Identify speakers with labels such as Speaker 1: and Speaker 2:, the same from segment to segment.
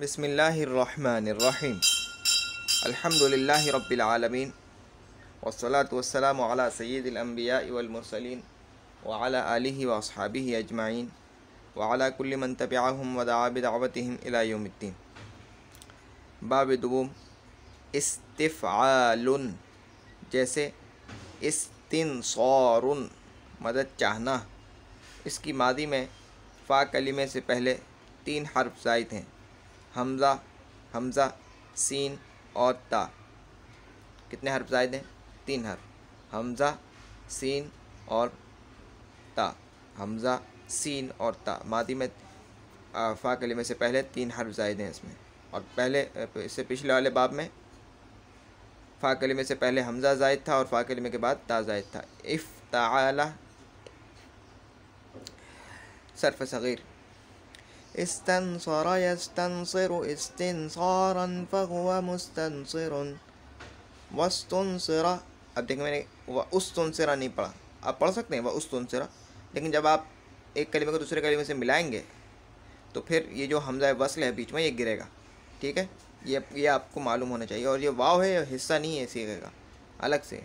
Speaker 1: بسم اللہ الرحمن الرحیم الحمد للہ رب العالمین والصلاة والسلام علی سید الانبیاء والمرسلین وعلی آلہ واصحابہ اجمعین وعلی کل من تبعہم ودعا بدعوتہم الی یوم الدین۔ باب دوم استفعال، جیسے استنصار مدد چاہنا۔ اس کی ماضی میں فا کلمے سے پہلے 3 حرف زائد ہیں، حمزہ، سین اور تا۔ کتنے حرف زائد ہیں؟ 3 حرف، حمزہ، سین اور تا۔ حمزہ، سین اور تا، ماضی میں فا کلمے سے پہلے 3 حرف زائد ہیں اس میں، اور پہلے اس سے پچھلے والے باب میں فا کلمے سے پہلے حمزہ زائد تھا اور فا کلمے کے بعد تا زائد تھا۔ افتعال صرف صغیر۔ استنصر يستنصر استنصارا فهو مستنصر واستنصر۔ اب دیکھیں میں نے واستنصر نہیں پڑھا، آپ پڑھ سکتے ہیں واستنصر، لیکن جب آپ ایک کلمے کو دوسرے کلمے سے ملائیں گے تو پھر یہ جو حمزہ وصل ہے بیچ میں یہ گرے گا، ٹھیک ہے؟ یہ آپ کو معلوم ہونا چاہیے، اور یہ واو ہے، حصہ نہیں ہے سیغے کا، الگ سے۔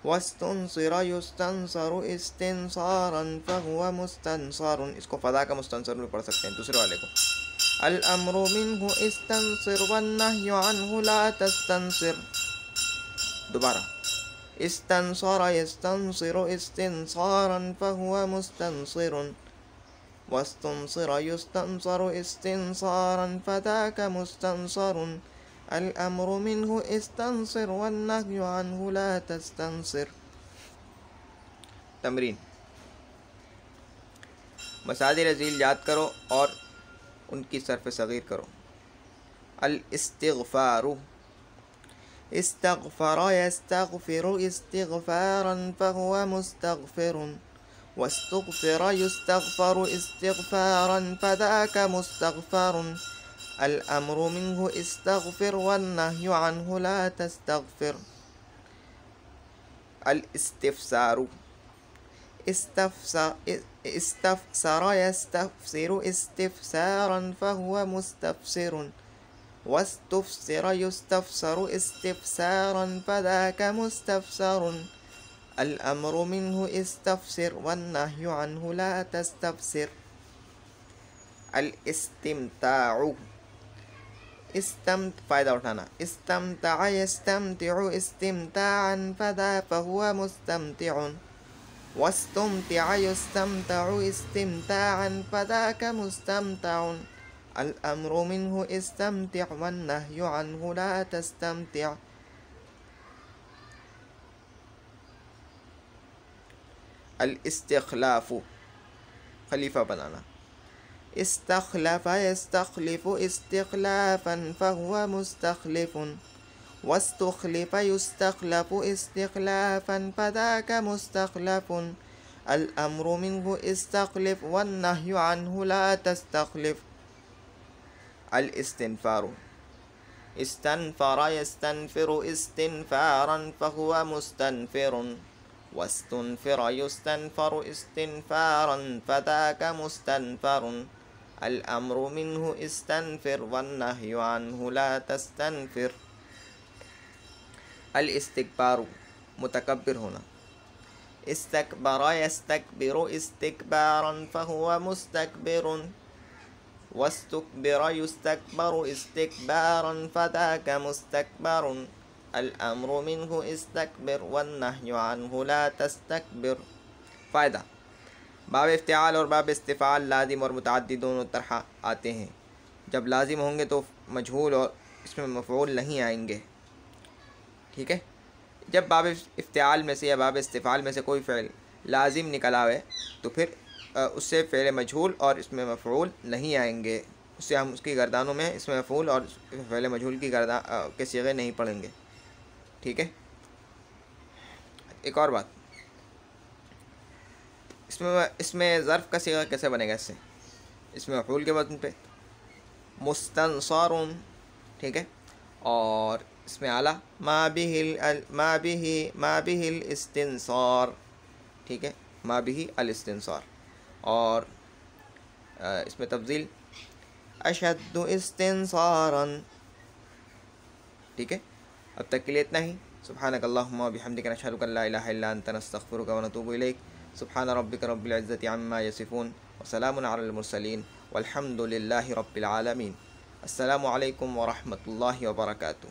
Speaker 1: واستنصر يستنصر استنصارا فهو مستنصر، اس کو فضا کا مستنصر بھی پڑھ سکتے ہیں دوسرے والے کو۔ الامر منه استنصر والنهي عنه لا تستنصر۔ دوبارہ استنصر يستنصر استنصارا فهو مستنصر واستنصر يستنصر استنصارا فذاك مستنصر الامر منه استنصر والنهي عنه لا تستنصر۔ تمرین، مصادر ذیل یاد کرو اور ان کی صرف صغیر کرو۔ الاستغفار، استغفر يستغفر استغفارا فهو مستغفر واستغفر يستغفر استغفارا فذاك مستغفر الامر منه استغفر والنهي عنه لا تستغفر۔ الاستفسار، استفسر يستفسر استفسارا فهو مستفسر واستفسر يستفسر استفسارا فذاك مستفسر الامر منه استفسر والنهي عنه لا تستفسر۔ الاستمتاع، فائدہ اٹھانا، استمتع يستمتع استمتاعا فذا فهو مستمتع واستمتع يستمتع استمتاعا فذاك مستمتع الامر منه استمتع والنهي عنه لا تستمتع۔ الاستخلاف، خلیفہ بنانا، استخلف يستخلف استخلافا فهو مستخلف واستخلف يستخلف استخلافا فذاك مستخلف الامر منه استخلف والنهي عنه لا تستخلف۔ الاستنفار، استنفر يستنفر استنفارا فهو مستنفر واستنفر يستنفر استنفارا فذاك مستنفر الامر منه استنفر والنهي عنه لا تستنفر۔ الاستکبار، متکبر ہونا، استکبر يستکبر استکبارا فهو مستکبر واستکبر يستکبر استکبارا فذاك مستکبر الامر منه استکبر والنهي عنه لا تستکبر۔ فائدہ، باب افتعال اور باب استفعال لازم اور متعدی دونوں طرح آتے ہیں۔ جب لازم ہوں گے تو مجہول اور اس میں مفعول نہیں آئیں گے، ٹھیک ہے؟ جب باب افتعال میں سے یا باب استفعال میں سے کوئی فعل لازم نکل آئے تو پھر اس سے فعل مجہول اور اس میں مفعول نہیں آئیں گے، اس سے ہم اس کی گردانوں میں اس میں مفعول اور فعل مجہول کی کے صیغے نہیں پڑھیں گے، ٹھیک ہے؟ ایک اور بات، اس میں ظرف کا صیغہ کیسے بنے گا؟ اس میں مفعول کے وزن پہ مستنصار، ٹھیک ہے؟ اور اس میں اعلیٰ ما به الاستنصار، ٹھیک ہے؟ ما به الاستنصار، اور اس میں تفضیل اشد استنصارا. ٹھیک ہے، اب تک کے لیے اتنا ہی. سبحانک اللہم و بحمدک نشہد ان لا الہ الا انت نستغفرک و نتوب الیک. سبحان ربک رب العزة عما یصفون وسلام علی المرسلین والحمد للہ رب العالمین. السلام علیکم ورحمۃ اللہ وبرکاتہ.